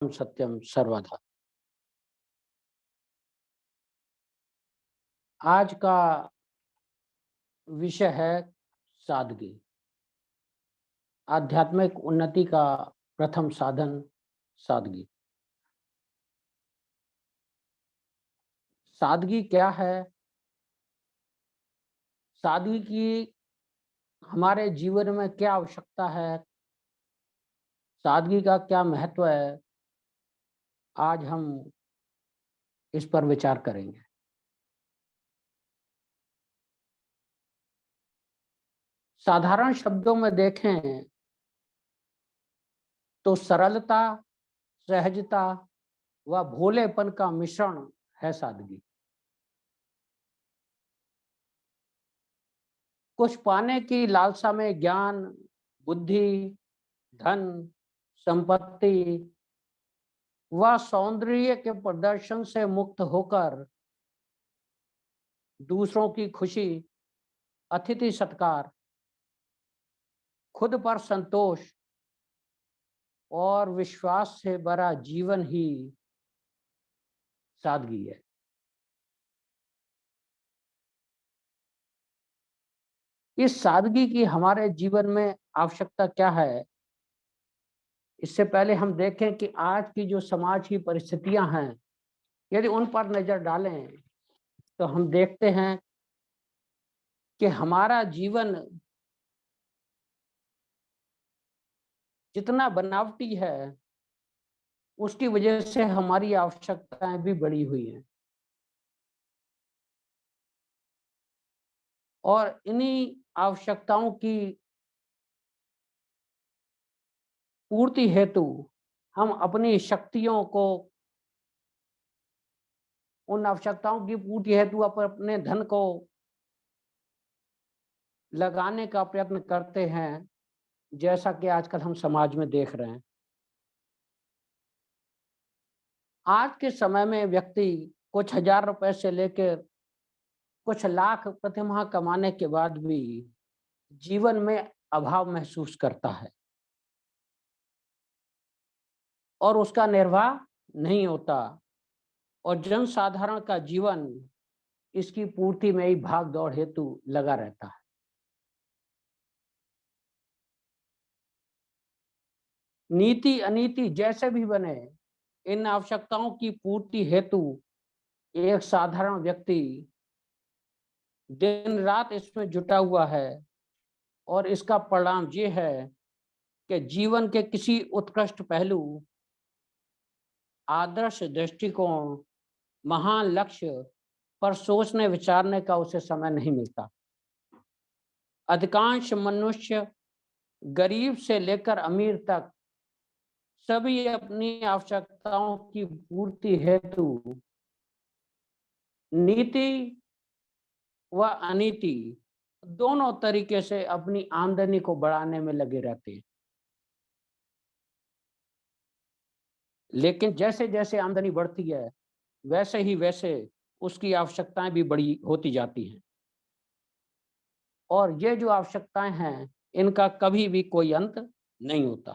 सत्यम सर्वदा। आज का विषय है सादगी। आध्यात्मिक उन्नति का प्रथम साधन सादगी। सादगी क्या है? सादगी की हमारे जीवन में क्या आवश्यकता है? सादगी का क्या महत्व है? आज हम इस पर विचार करेंगे। साधारण शब्दों में देखें तो सरलता, सहजता व भोलेपन का मिश्रण है सादगी। कुछ पाने की लालसा में ज्ञान, बुद्धि, धन, संपत्ति व सौंदर्य के प्रदर्शन से मुक्त होकर दूसरों की खुशी, अतिथि सत्कार, खुद पर संतोष और विश्वास से भरा जीवन ही सादगी है। इस सादगी की हमारे जीवन में आवश्यकता क्या है? इससे पहले हम देखें कि आज की जो समाज की परिस्थितियां हैं, यदि उन पर नजर डालें तो हम देखते हैं कि हमारा जीवन जितना बनावटी है, उसकी वजह से हमारी आवश्यकताएं भी बढ़ी हुई हैं। और इन्हीं आवश्यकताओं की पूर्ति हेतु हम अपनी शक्तियों को, उन आवश्यकताओं की पूर्ति हेतु अपने धन को लगाने का प्रयत्न करते हैं, जैसा कि आजकल हम समाज में देख रहे हैं। आज के समय में व्यक्ति कुछ हजार रुपए से लेकर कुछ लाख प्रतिमाह कमाने के बाद भी जीवन में अभाव महसूस करता है और उसका निर्वाह नहीं होता, और जनसाधारण का जीवन इसकी पूर्ति में ही भाग दौड़ हेतु लगा रहता है। नीति अनीति जैसे भी बने, इन आवश्यकताओं की पूर्ति हेतु एक साधारण व्यक्ति दिन रात इसमें जुटा हुआ है, और इसका परिणाम ये है कि जीवन के किसी उत्कृष्ट पहलू, आदर्श दृष्टिकोण, महान लक्ष्य पर सोचने विचारने का उसे समय नहीं मिलता। अधिकांश मनुष्य, गरीब से लेकर अमीर तक, सभी अपनी आवश्यकताओं की पूर्ति हेतु नीति व अनीति दोनों तरीके से अपनी आमदनी को बढ़ाने में लगे रहते हैं। लेकिन जैसे जैसे आमदनी बढ़ती है, वैसे उसकी आवश्यकताएं भी बड़ी होती जाती हैं, और ये जो आवश्यकताएं हैं, इनका कभी भी कोई अंत नहीं होता।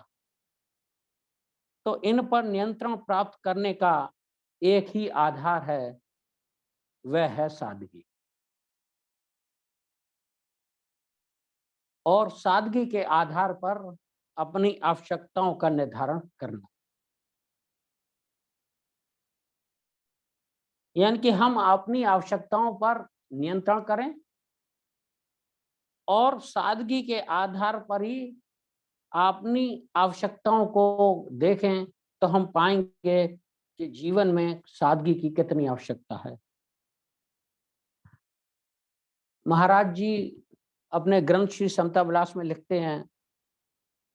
तो इन पर नियंत्रण प्राप्त करने का एक ही आधार है, वह है सादगी। और सादगी के आधार पर अपनी आवश्यकताओं का निर्धारण करना, यानी कि हम अपनी आवश्यकताओं पर नियंत्रण करें और सादगी के आधार पर ही अपनी आवश्यकताओं को देखें, तो हम पाएंगे कि जीवन में सादगी की कितनी आवश्यकता है। महाराज जी अपने ग्रंथ श्री समता विलास में लिखते हैं,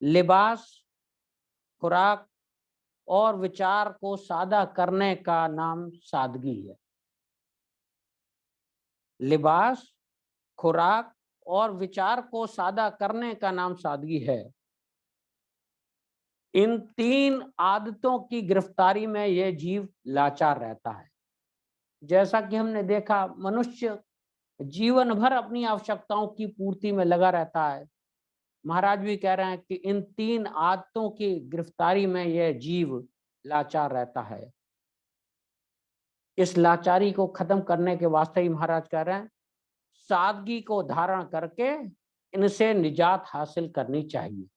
लिबास, खुराक और विचार को सादा करने का नाम सादगी है। लिबास, खुराक और विचार को सादा करने का नाम सादगी है। इन तीन आदतों की गिरफ्तारी में यह जीव लाचार रहता है। जैसा कि हमने देखा, मनुष्य जीवन भर अपनी आवश्यकताओं की पूर्ति में लगा रहता है। महाराज भी कह रहे हैं कि इन तीन आदतों की गिरफ्तारी में यह जीव लाचार रहता है। इस लाचारी को खत्म करने के वास्ते ही महाराज कह रहे हैं, सादगी को धारण करके इनसे निजात हासिल करनी चाहिए।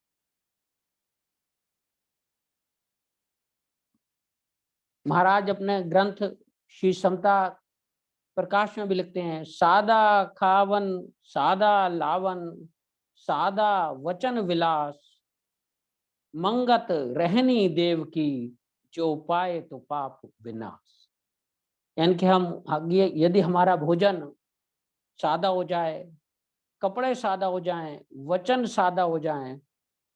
महाराज अपने ग्रंथ श्री समता प्रकाश में भी लिखते हैं, सादा खावन सादा लावन, सादा वचन विलास, मंगत रहनी देव की, जो पाए तो पाप विनाश। यानी कि हम यदि हमारा भोजन सादा हो जाए, कपड़े सादा हो जाएं, वचन सादा हो जाएं,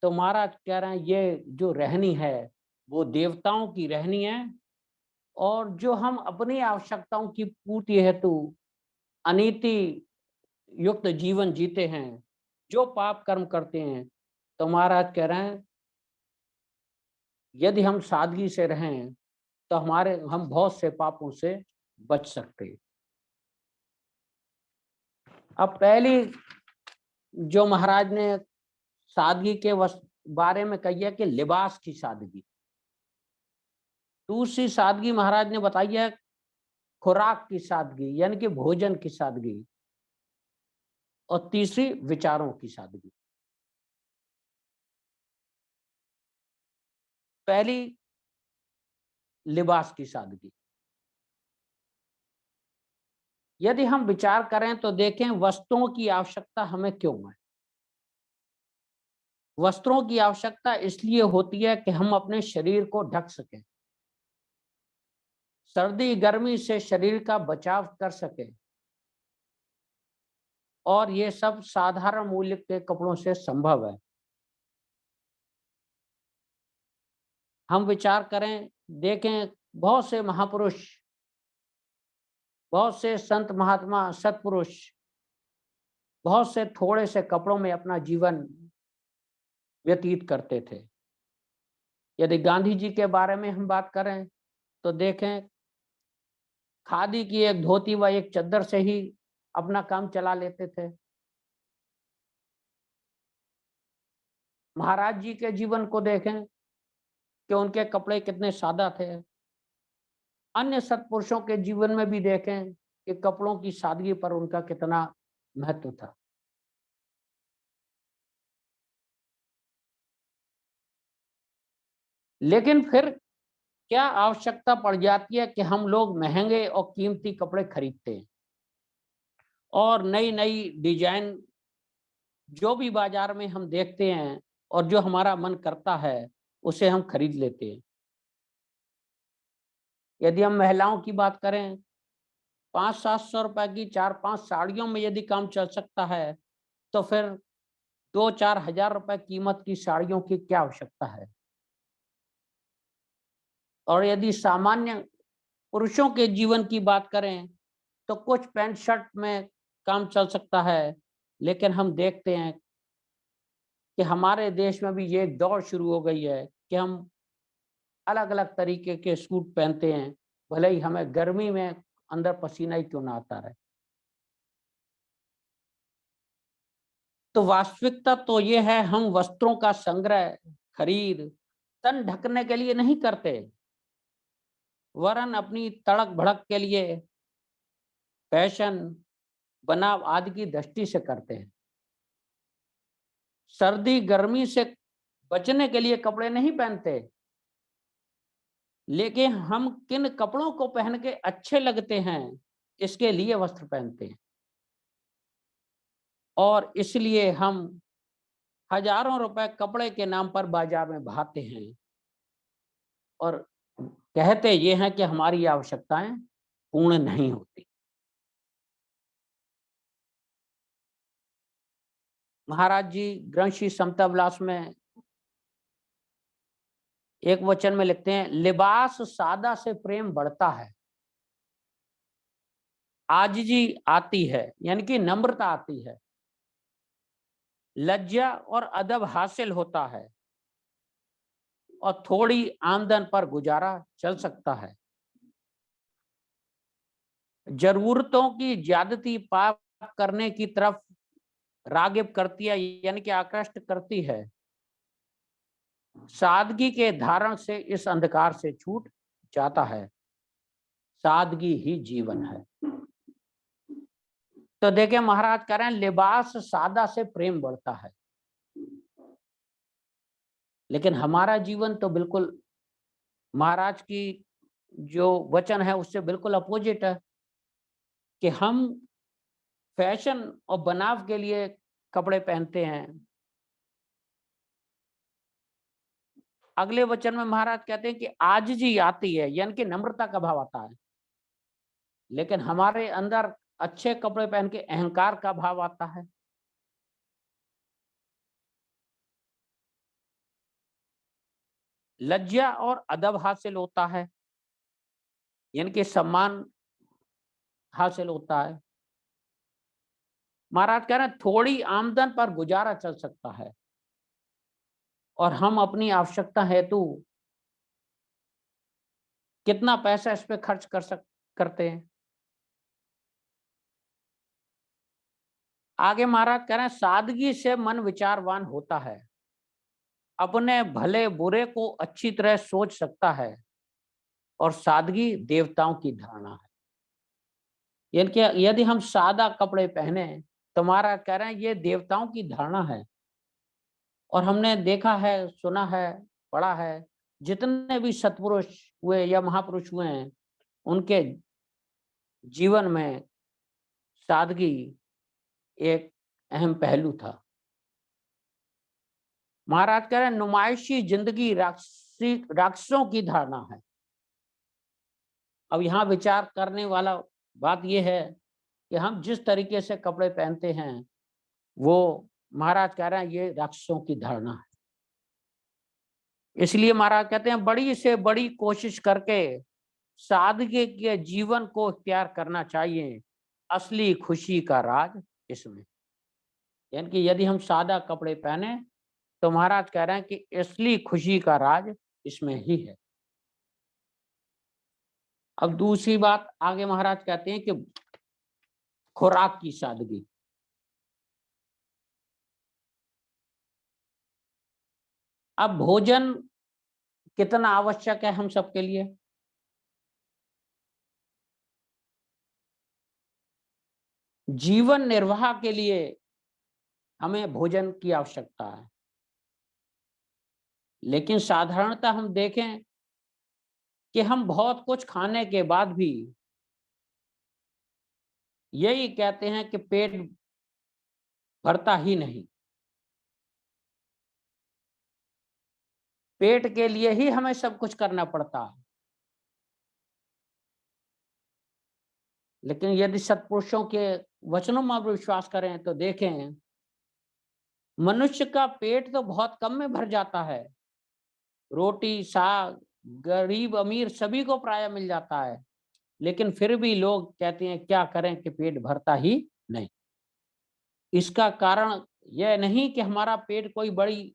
तो महाराज कह रहे हैं ये जो रहनी है वो देवताओं की रहनी है। और जो हम अपनी आवश्यकताओं की पूर्ति हेतु अनीति युक्त जीवन जीते हैं, जो पाप कर्म करते हैं, तो महाराज कह रहे हैं यदि हम सादगी से रहें तो हम बहुत से पापों से बच सकते हैं। अब पहली जो महाराज ने सादगी के बारे में कही है कि लिबास की सादगी। दूसरी सादगी महाराज ने बताई है खुराक की सादगी, यानी कि भोजन की सादगी। और तीसरी विचारों की सादगी। पहली लिबास की सादगी। यदि हम विचार करें तो देखें वस्त्रों की आवश्यकता हमें क्यों है। वस्त्रों की आवश्यकता इसलिए होती है कि हम अपने शरीर को ढक सकें, सर्दी गर्मी से शरीर का बचाव कर सकें, और ये सब साधारण मूल्य के कपड़ों से संभव है। हम विचार करें, देखें बहुत से महापुरुष, बहुत से संत महात्मा सत्पुरुष बहुत से थोड़े से कपड़ों में अपना जीवन व्यतीत करते थे। यदि गांधी जी के बारे में हम बात करें तो देखें खादी की एक धोती व एक चद्दर से ही अपना काम चला लेते थे। महाराज जी के जीवन को देखें कि उनके कपड़े कितने सादा थे। अन्य सत्पुरुषों के जीवन में भी देखें कि कपड़ों की सादगी पर उनका कितना महत्व था। लेकिन फिर क्या आवश्यकता पड़ जाती है कि हम लोग महंगे और कीमती कपड़े खरीदते हैं और नई नई डिजाइन जो भी बाजार में हम देखते हैं और जो हमारा मन करता है उसे हम खरीद लेते हैं। यदि हम महिलाओं की बात करें, 500-700 रुपए की 4-5 साड़ियों में यदि काम चल सकता है, तो फिर 2-4 हजार रुपए कीमत की साड़ियों की क्या आवश्यकता है। और यदि सामान्य पुरुषों के जीवन की बात करें तो कुछ पैंट शर्ट में काम चल सकता है। लेकिन हम देखते हैं कि हमारे देश में भी ये दौड़ शुरू हो गई है कि हम अलग अलग तरीके के सूट पहनते हैं, भले ही हमें गर्मी में अंदर पसीना ही क्यों ना आता रहे। तो वास्तविकता तो ये है, हम वस्त्रों का संग्रह खरीद तन ढकने के लिए नहीं करते, वरन अपनी तड़क भड़क के लिए, फैशन बनाव आदि की दृष्टि से करते हैं। सर्दी गर्मी से बचने के लिए कपड़े नहीं पहनते, लेकिन हम किन कपड़ों को पहन के अच्छे लगते हैं इसके लिए वस्त्र पहनते हैं। और इसलिए हम हजारों रुपए कपड़े के नाम पर बाजार में बहाते हैं और कहते ये हैं कि हमारी आवश्यकताएं पूर्ण नहीं होती। महाराज जी ग्रंथ श्री समता विलास में एक वचन में लिखते हैं, लिबास सादा से प्रेम बढ़ता है, आजिजी आती है, यानी कि नम्रता आती है, लज्जा और अदब हासिल होता है, और थोड़ी आमदन पर गुजारा चल सकता है। जरूरतों की ज्यादती पाप करने की तरफ रागिब करती है, यानी कि आकृष्ट करती है। सादगी के धारण से इस अंधकार से छूट जाता है। सादगी ही जीवन है। तो देखिए महाराज कह रहे हैं लिबास सादा से प्रेम बढ़ता है, लेकिन हमारा जीवन तो बिल्कुल महाराज की जो वचन है उससे बिल्कुल अपोजिट है कि हम फैशन और बनाव के लिए कपड़े पहनते हैं। अगले वचन में महाराज कहते हैं कि आजिज़ी आती है, यानी कि नम्रता का भाव आता है, लेकिन हमारे अंदर अच्छे कपड़े पहन के अहंकार का भाव आता है। लज्जा और अदब हासिल होता है, यानी कि सम्मान हासिल होता है। महाराज कह रहे हैं थोड़ी आमदन पर गुजारा चल सकता है और हम अपनी आवश्यकता हेतु कितना पैसा इस पे खर्च करते हैं। आगे महाराज कह रहे हैं सादगी से मन विचारवान होता है, अपने भले बुरे को अच्छी तरह सोच सकता है और सादगी देवताओं की धारणा है। यानी कि यदि हम सादा कपड़े पहने तो महाराज कह रहे हैं ये देवताओं की धारणा है। और हमने देखा है, सुना है, पढ़ा है, जितने भी सत्पुरुष हुए या महापुरुष हुए हैं उनके जीवन में सादगी एक अहम पहलू था। महाराज कह रहे हैं नुमाइशी जिंदगी राक्षसों की धारणा है। अब यहाँ विचार करने वाला बात यह है कि हम जिस तरीके से कपड़े पहनते हैं वो महाराज कह रहे हैं ये राक्षसों की धारणा है। इसलिए महाराज कहते हैं बड़ी से बड़ी कोशिश करके सादगी के जीवन को इख्तियार करना चाहिए, असली खुशी का राज इसमें। यानी कि यदि हम सादा कपड़े पहने तो महाराज कह रहे हैं कि असली खुशी का राज इसमें ही है। अब दूसरी बात आगे महाराज कहते हैं कि खुराक की सादगी। अब भोजन कितना आवश्यक है हम सबके लिए। जीवन निर्वाह के लिए हमें भोजन की आवश्यकता है, लेकिन साधारणतः हम देखें कि हम बहुत कुछ खाने के बाद भी यही कहते हैं कि पेट भरता ही नहीं। पेट के लिए ही हमें सब कुछ करना पड़ता है। लेकिन यदि सत्पुरुषों के वचनों में आप विश्वास करें तो देखें मनुष्य का पेट तो बहुत कम में भर जाता है। रोटी साग गरीब अमीर सभी को प्राय मिल जाता है, लेकिन फिर भी लोग कहते हैं क्या करें कि पेट भरता ही नहीं। इसका कारण यह नहीं कि हमारा पेट कोई बड़ी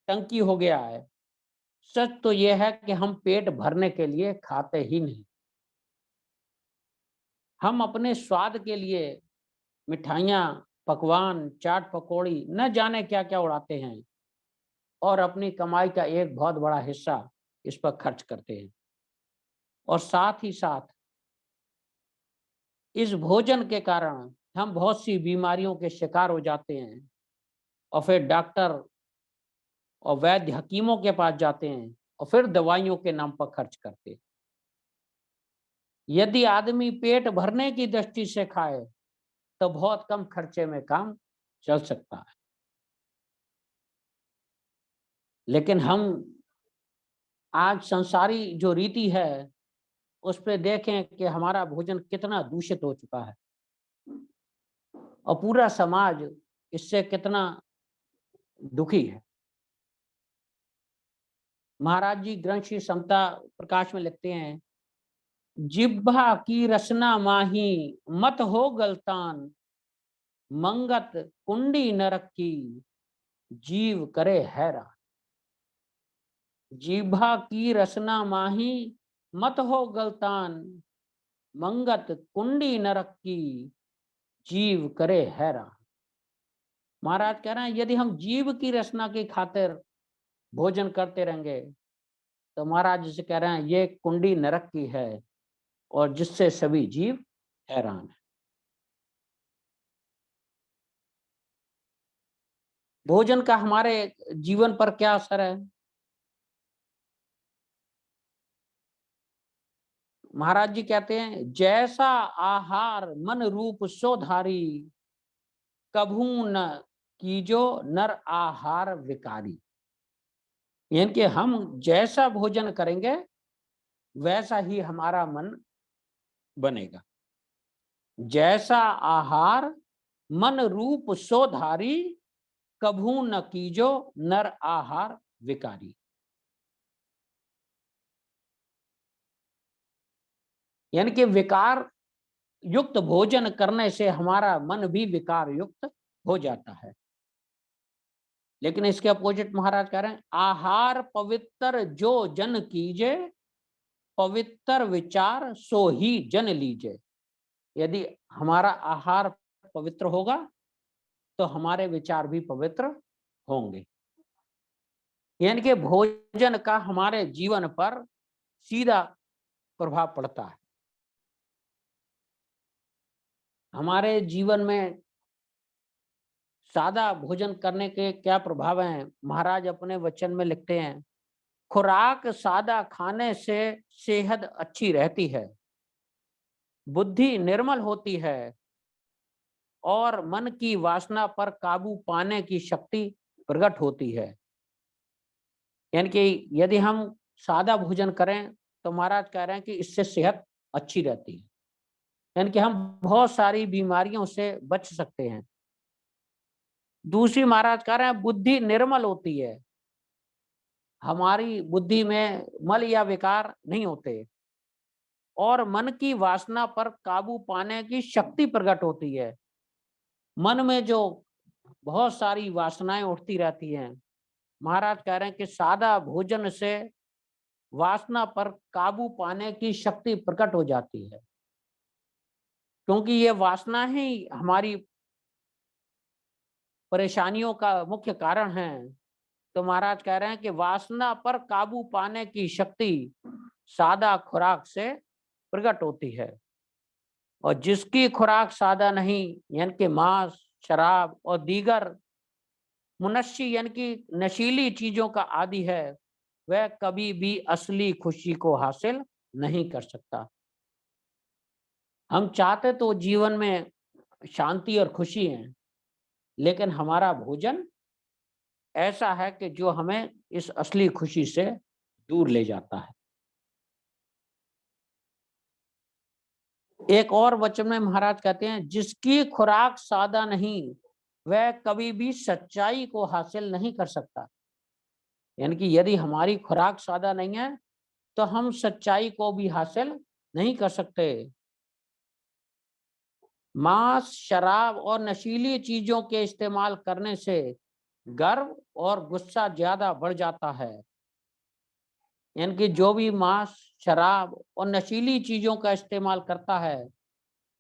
टंकी हो गया है। सच तो यह है कि हम पेट भरने के लिए खाते ही नहीं। हम अपने स्वाद के लिए मिठाइयाँ, पकवान, चाट पकौड़ी न जाने क्या-क्या उड़ाते हैं और अपनी कमाई का एक बहुत बड़ा हिस्सा इस पर खर्च करते हैं। और साथ ही साथ इस भोजन के कारण हम बहुत सी बीमारियों के शिकार हो जाते हैं और फिर डॉक्टर और वैद्य हकीमों के पास जाते हैं और फिर दवाइयों के नाम पर खर्च करते हैं। यदि आदमी पेट भरने की दृष्टि से खाए तो बहुत कम खर्चे में काम चल सकता है। लेकिन हम आज संसारी जो रीति है उस पे देखें कि हमारा भोजन कितना दूषित हो चुका है और पूरा समाज इससे कितना दुखी है। महाराज जी ग्रंथ श्री समता प्रकाश में लिखते हैं जिह्वा की रसना माही मत हो गलतान मंगत कुंडी नरक की जीव करे हैरान। जिह्वा की रसना माही मत हो गलतान मंगत कुंडी नरक की जीव करे हैरान। महाराज कह रहे हैं यदि हम जीव की रचना की खातिर भोजन करते रहेंगे, तो महाराज जिसे कह रहे हैं ये कुंडी नरक की है और जिससे सभी जीव हैरान है। भोजन का हमारे जीवन पर क्या असर है? महाराज जी कहते हैं जैसा आहार मन रूप सो धारी, कभू न कीजो नर आहार विकारी। यानी कि हम जैसा भोजन करेंगे वैसा ही हमारा मन बनेगा। जैसा आहार मन रूप सो धारी, कभू न कीजो नर आहार विकारी। यानी कि विकार युक्त भोजन करने से हमारा मन भी विकार युक्त हो जाता है। लेकिन इसके अपोजिट महाराज कह रहे हैं आहार पवित्र जो जन कीजे, पवित्र विचार सो ही जन लीजे। यदि हमारा आहार पवित्र होगा तो हमारे विचार भी पवित्र होंगे। यानी कि भोजन का हमारे जीवन पर सीधा प्रभाव पड़ता है। हमारे जीवन में सादा भोजन करने के क्या प्रभाव हैं? महाराज अपने वचन में लिखते हैं खुराक सादा खाने से सेहत अच्छी रहती है, बुद्धि निर्मल होती है और मन की वासना पर काबू पाने की शक्ति प्रकट होती है। यानी कि यदि हम सादा भोजन करें तो महाराज कह रहे हैं कि इससे सेहत अच्छी रहती है, यानी कि हम बहुत सारी बीमारियों से बच सकते हैं। दूसरी महाराज कह रहे हैं बुद्धि निर्मल होती है, हमारी बुद्धि में मल या विकार नहीं होते और मन की वासना पर काबू पाने की शक्ति प्रकट होती है। मन में जो बहुत सारी वासनाएं उठती रहती हैं, महाराज कह रहे हैं कि सादा भोजन से वासना पर काबू पाने की शक्ति प्रकट हो जाती है, क्योंकि ये वासना ही हमारी परेशानियों का मुख्य कारण है। तो महाराज कह रहे हैं कि वासना पर काबू पाने की शक्ति सादा खुराक से प्रकट होती है और जिसकी खुराक सादा नहीं, यानी कि मांस, शराब और दीगर मुनस्सी यानी कि नशीली चीजों का आदी है, वह कभी भी असली खुशी को हासिल नहीं कर सकता। हम चाहते तो जीवन में शांति और खुशी है, लेकिन हमारा भोजन ऐसा है कि जो हमें इस असली खुशी से दूर ले जाता है। एक और वचन में महाराज कहते हैं जिसकी खुराक सादा नहीं वह कभी भी सच्चाई को हासिल नहीं कर सकता। यानी कि यदि हमारी खुराक सादा नहीं है तो हम सच्चाई को भी हासिल नहीं कर सकते। मांस, शराब और नशीली चीजों के इस्तेमाल करने से गर्व और गुस्सा ज्यादा बढ़ जाता है। यानी कि जो भी मांस, शराब और नशीली चीजों का इस्तेमाल करता है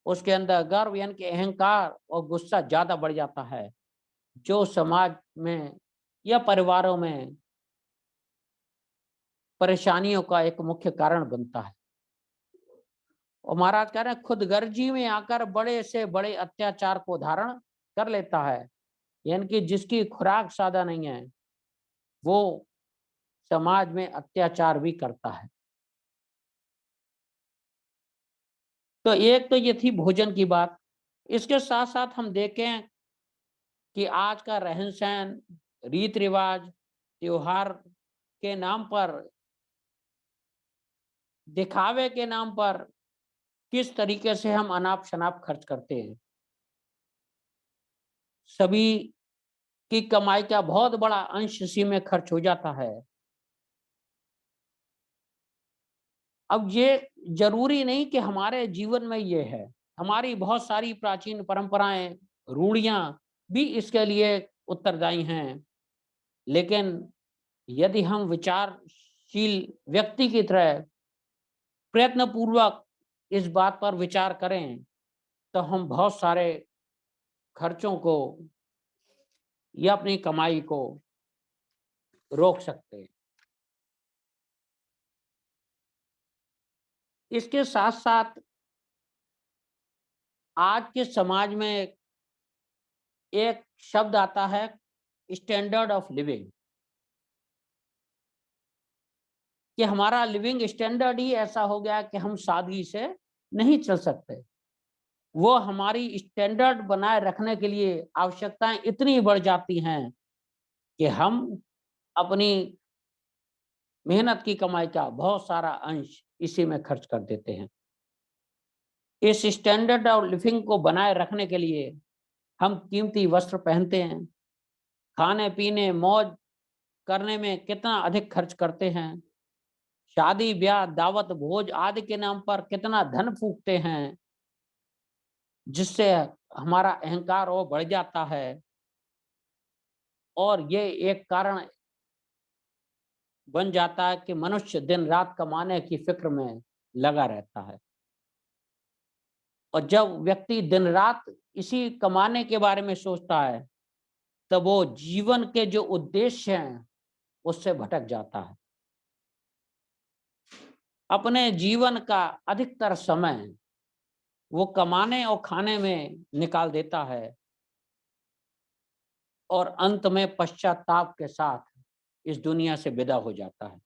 उसके अंदर गर्व यानी कि अहंकार और गुस्सा ज्यादा बढ़ जाता है, जो समाज में या परिवारों में परेशानियों का एक मुख्य कारण बनता है। और महाराज कह रहे हैं खुद गर्जी में आकर बड़े से बड़े अत्याचार को धारण कर लेता है। यानी कि जिसकी खुराक सादा नहीं है वो समाज में अत्याचार भी करता है। तो एक तो ये थी भोजन की बात। इसके साथ साथ हम देखें कि आज का रहन सहन, रीत रिवाज, त्योहार के नाम पर, दिखावे के नाम पर किस तरीके से हम अनाप शनाप खर्च करते हैं। सभी की कमाई का बहुत बड़ा अंश इसी में खर्च हो जाता है। अब ये जरूरी नहीं कि हमारे जीवन में ये है, हमारी बहुत सारी प्राचीन परंपराएं, रूढ़ियां भी इसके लिए उत्तरदायी हैं। लेकिन यदि हम विचारशील व्यक्ति की तरह प्रयत्न पूर्वक इस बात पर विचार करें तो हम बहुत सारे खर्चों को या अपनी कमाई को रोक सकते हैं। इसके साथ साथ आज के समाज में एक शब्द आता है, स्टैंडर्ड ऑफ लिविंग, कि हमारा लिविंग स्टैंडर्ड ही ऐसा हो गया कि हम सादगी से नहीं चल सकते। वो हमारी स्टैंडर्ड बनाए रखने के लिए आवश्यकताएं इतनी बढ़ जाती हैं कि हम अपनी मेहनत की कमाई का बहुत सारा अंश इसी में खर्च कर देते हैं। इस स्टैंडर्ड ऑफ लिविंग को बनाए रखने के लिए हम कीमती वस्त्र पहनते हैं, खाने पीने मौज करने में कितना अधिक खर्च करते हैं, शादी ब्याह दावत भोज आदि के नाम पर कितना धन फूकते हैं, जिससे हमारा अहंकार और बढ़ जाता है। और ये एक कारण बन जाता है कि मनुष्य दिन रात कमाने की फिक्र में लगा रहता है। और जब व्यक्ति दिन रात इसी कमाने के बारे में सोचता है, तब वो जीवन के जो उद्देश्य हैं उससे भटक जाता है। अपने जीवन का अधिकतर समय वो कमाने और खाने में निकाल देता है और अंत में पश्चाताप के साथ इस दुनिया से विदा हो जाता है।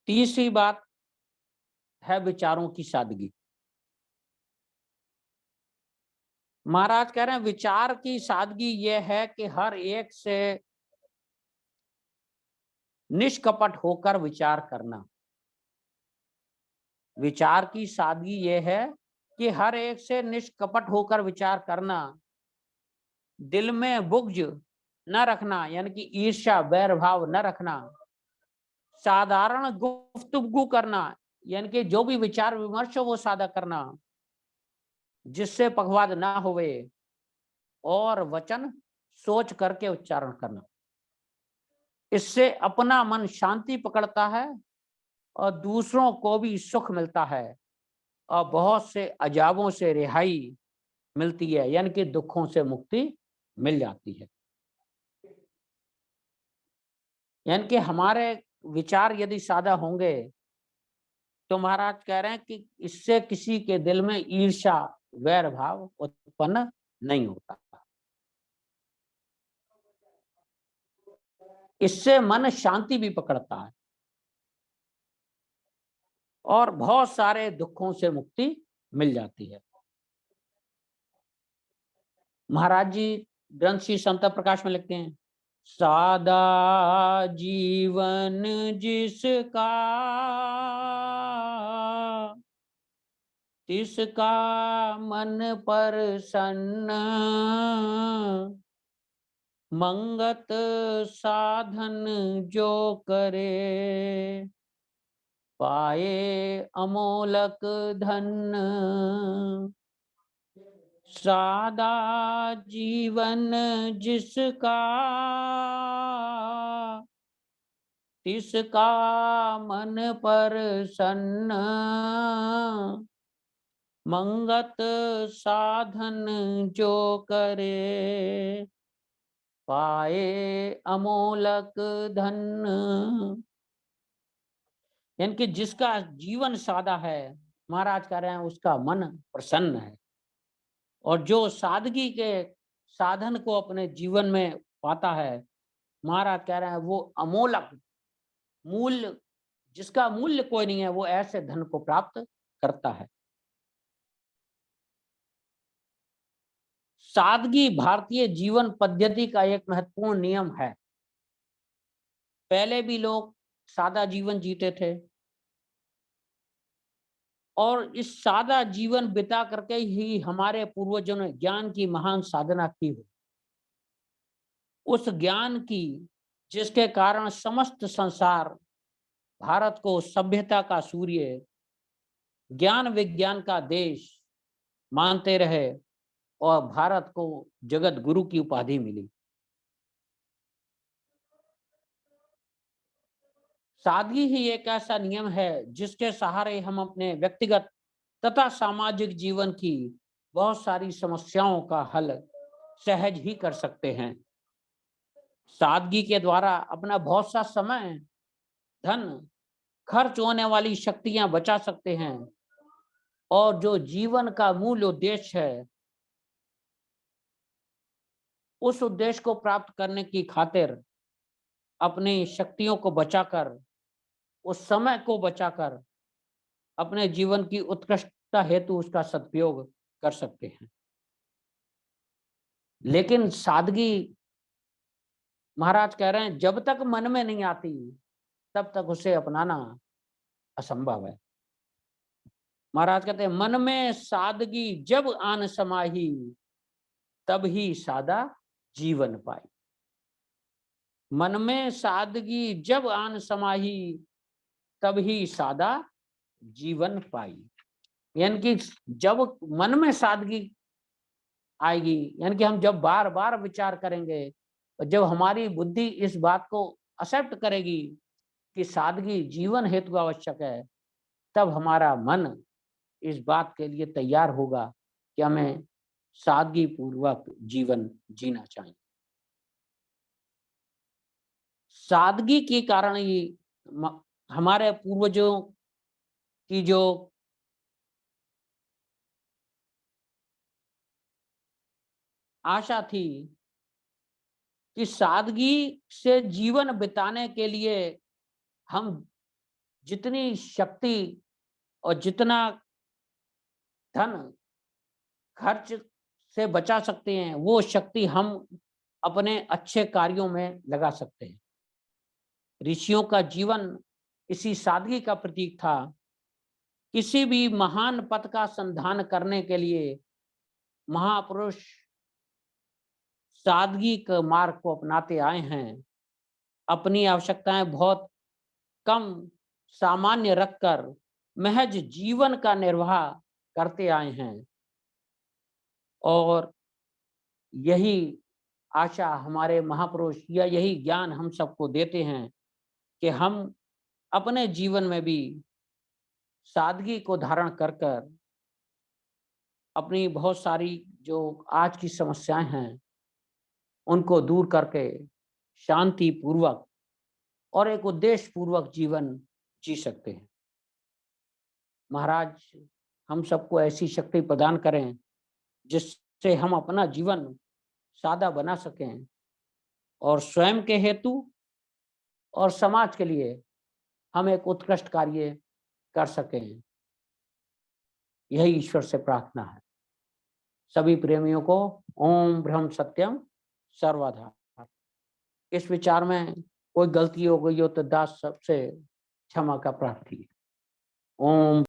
तीसरी बात है विचारों की सादगी। महाराज कह रहे हैं विचार की सादगी यह है कि हर एक से निष्कपट होकर विचार करना। विचार की सादगी यह है कि हर एक से निष्कपट होकर विचार करना, दिल में बुग़्ज़ न रखना यानी कि ईर्ष्या वैर भाव न रखना, साधारण गुफ्तगू करना यानी कि जो भी विचार विमर्श हो वो सादा करना जिससे पक्षपात ना होवे, और वचन सोच करके उच्चारण करना। इससे अपना मन शांति पकड़ता है और दूसरों को भी सुख मिलता है और बहुत से अजाबों से रिहाई मिलती है यानी कि दुखों से मुक्ति मिल जाती है। यानी कि हमारे विचार यदि सादा होंगे तो महाराज कह रहे हैं कि इससे किसी के दिल में ईर्ष्या वैर भाव उत्पन्न नहीं होता। इससे मन शांति भी पकड़ता है और बहुत सारे दुखों से मुक्ति मिल जाती है। महाराज जी ग्रंथ श्री समता प्रकाश में लिखते हैं, सादा जीवन जिसका तिसका मन प्रसन्न, मंगत साधन जो करे पाए अमोलक धन। सादा जीवन जिसका तिसका मन प्रसन्न, मंगत साधन जो करे पाए अमोलक धन। यानी कि जिसका जीवन सादा है, महाराज कह रहे हैं उसका मन प्रसन्न है, और जो सादगी के साधन को अपने जीवन में पाता है, महाराज कह रहे हैं वो अमोलक मूल्य, जिसका मूल्य कोई नहीं है, वो ऐसे धन को प्राप्त करता है। सादगी भारतीय जीवन पद्धति का एक महत्वपूर्ण नियम है। पहले भी लोग सादा जीवन जीते थे और इस सादा जीवन बिता करके ही हमारे पूर्वजों ने ज्ञान की महान साधना की हो। उस ज्ञान की जिसके कारण समस्त संसार भारत को सभ्यता का सूर्य, ज्ञान विज्ञान का देश मानते रहे और भारत को जगत गुरु की उपाधि मिली। सादगी ही एक ऐसा नियम है जिसके सहारे हम अपने व्यक्तिगत तथा सामाजिक जीवन की बहुत सारी समस्याओं का हल सहज ही कर सकते हैं। सादगी के द्वारा अपना बहुत सा समय, धन, खर्च होने वाली शक्तियां बचा सकते हैं और जो जीवन का मूल उद्देश्य है, उस उद्देश्य को प्राप्त करने की खातिर अपनी शक्तियों को बचाकर, उस समय को बचाकर अपने जीवन की उत्कृष्टता हेतु उसका सदुपयोग कर सकते हैं। लेकिन सादगी, महाराज कह रहे हैं, जब तक मन में नहीं आती तब तक उसे अपनाना असंभव है। महाराज कहते हैं, मन में सादगी जब आन समाही, तब ही सादा जीवन पाई। मन में सादगी जब आन समाही, तब ही सादा जीवन पाई। यानी कि जब मन में सादगी आएगी, यानी कि हम जब बार बार विचार करेंगे, जब हमारी बुद्धि इस बात को एक्सेप्ट करेगी कि सादगी जीवन हेतु आवश्यक है, तब हमारा मन इस बात के लिए तैयार होगा कि हमें सादगी पूर्वक जीवन जीना चाहिए। सादगी के कारण ही हमारे पूर्वजों की जो आशा थी कि सादगी से जीवन बिताने के लिए हम जितनी शक्ति और जितना धन खर्च से बचा सकते हैं, वो शक्ति हम अपने अच्छे कार्यों में लगा सकते हैं। ऋषियों का जीवन इसी सादगी का प्रतीक था। किसी भी महान पद का संधान करने के लिए महापुरुष सादगी के मार्ग को अपनाते आए हैं। अपनी आवश्यकताएं बहुत कम सामान्य रखकर महज जीवन का निर्वाह करते आए हैं और यही आशा हमारे महापुरुष या यही ज्ञान हम सबको देते हैं कि हम अपने जीवन में भी सादगी को धारण कर कर अपनी बहुत सारी जो आज की समस्याएं हैं उनको दूर करके शांति पूर्वक और एक उद्देश्य पूर्वक जीवन जी सकते हैं। महाराज हम सबको ऐसी शक्ति प्रदान करें जिससे हम अपना जीवन सादा बना सकें और स्वयं के हेतु और समाज के लिए हम एक उत्कृष्ट कार्य कर सकें। यही ईश्वर से प्रार्थना है। सभी प्रेमियों को ओम ब्रह्म सत्यम सर्वधा। इस विचार में कोई गलती हो गई हो तो दास सबसे क्षमा का प्रार्थी। ओम।